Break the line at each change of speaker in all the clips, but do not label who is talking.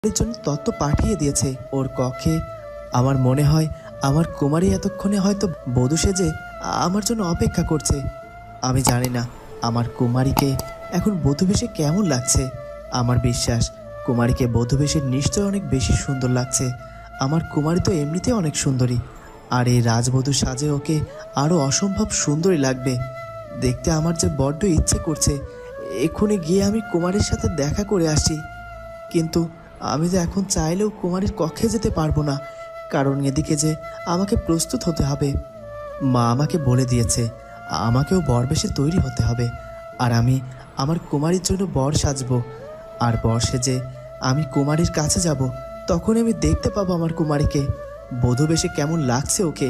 এর জন্য তত্ত্ব পাঠিয়ে দিয়েছে ওর কক্ষে। আমার মনে হয় আমার কুমারী এতক্ষণে হয়তো বধূ সেজে আমার জন্য অপেক্ষা করছে। আমি জানি না আমার কুমারীকে এখন বধূ বেশে কেমন লাগছে। আমার বিশ্বাস কুমারীকে বধূ বেশে নিশ্চয় অনেক বেশি সুন্দর লাগছে। আমার কুমারী তো এমনিতে অনেক সুন্দরী, আর এই রাজবধূ সাজে ওকে আরও অসম্ভব সুন্দরী লাগবে। দেখতে আমার যে বড্ড ইচ্ছে করছে এক্ষুনি গিয়ে আমি কুমারীর সাথে দেখা করে আসি। কিন্তু আমি যে এখন চাইলেও কুমারীর কক্ষে যেতে পারবো না, কারণ এদিকে যে আমাকে প্রস্তুত হতে হবে। মা আমাকে বলে দিয়েছে আমাকেও বর বেশে তৈরি হতে হবে, আর আমি আমার কুমারীর জন্য বর সাজবো। আর বর সেজে আমি কুমারীর কাছে যাব, তখন আমি দেখতে পাবো আমার কুমারীকে বধূ বেশে কেমন লাগছে ওকে।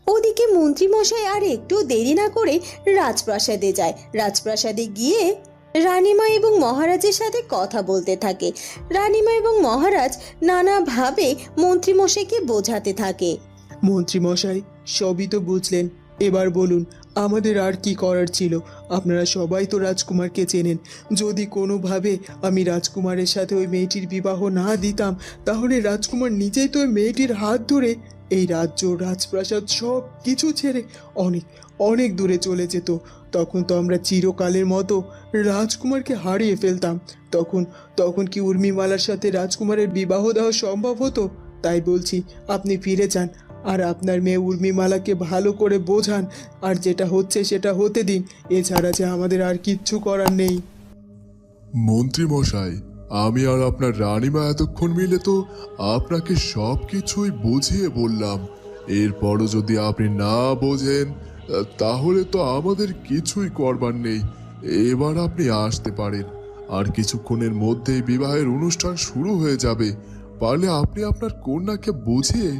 ওদিকে মন্ত্রীমশাই আর একটু দেরি না করে রাজপ্রাসাদে যায়। রাজপ্রাসাদে গিয়ে রানীমা এবং মহারাজের সাথে কথা বলতে থাকে। রানীমা এবং মহারাজ নানাভাবে মন্ত্রীমশাইকে বোঝাতে থাকে।
মন্ত্রীমশাই, সবই তো বুঝলেন, এবার বলুন আমাদের আর কি করার ছিল। আপনারা সবাই তো রাজকুমারকে চেনেন। যদি কোনোভাবে আমি রাজকুমারের সাথে ওই মেয়েটির বিবাহ না দিতাম, তাহলে রাজকুমার নিজেই তো ওই মেয়েটির হাত ধরে এই রাজ্য, রাজপ্রাসাদ সব কিছু ছেড়ে অনেক অনেক দূরে চলে যেত। তখন তো আমরা চিরকালের মতো রাজকুমারকে হারিয়ে ফেলতাম। তখন তখন কি উর্মিমালার সাথে রাজকুমারের বিবাহ দেওয়া সম্ভব হতো? তাই বলছি, আপনি ফিরে যান, আর আপনার মেয়ে উর্মিমালাকে ভালো করে বোঝান, আর যেটা হচ্ছে সেটা হতে দিন। এছাড়া যে আমাদের আর কিচ্ছু করার নেই।
মন্ত্রী মশাই, আমি আর আপনার রানীমা এতক্ষণ মিলে তো আপনাকে সব কিছুই বুঝিয়ে বললাম। এরপরও যদি আপনি না বোঝেন, তাহলে তো আমাদের কিছুই করবার নেই। এবার আপনি আসতে পারেন। আর কিছুক্ষণের মধ্যেই বিবাহের অনুষ্ঠান শুরু হয়ে যাবে। পারলে আপনি আপনার কন্যাকে বুঝিয়ে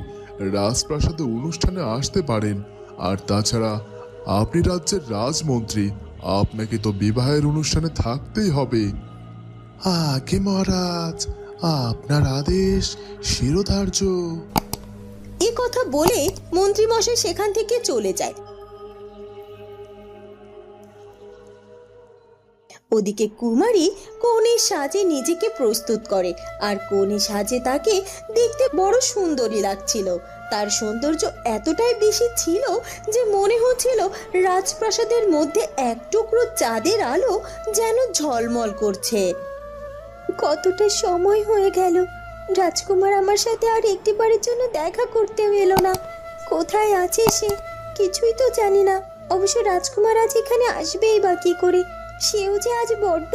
রাজপ্রাসাদে অনুষ্ঠানে আসতে পারেন। আর তাছাড়া আপনি রাজ্যের রাজমন্ত্রী, আপনাকে তো বিবাহের অনুষ্ঠানে থাকতেই হবে। আগে মহারাজ, আপনার আদেশ শিরোধার্য।
এ কথা বলে মন্ত্রীমশাই সেখান থেকে চলে যায়। ওদিকে কুমারী কনের সাজে নিজেকে প্রস্তুত করে, আর কনে সাজে তাকে দেখতে বড় সুন্দরী লাগছিল। তার সৌন্দর্য এতটাই বেশি ছিল যে মনে হচ্ছিল রাজপ্রাসাদের মধ্যে এক টুকরো চাঁদের আলো যেন ঝলমল করছে। কতটা সময় হয়ে গেল, রাজকুমার আমার সাথে আর একটিবারের জন্য দেখা করতেও এলো না। কোথায় আছে সে, কিছুই তো জানি না। অবশ্য রাজকুমার আজ এখানে আসবেই বা কি করে? সেও যে আজ বড্ড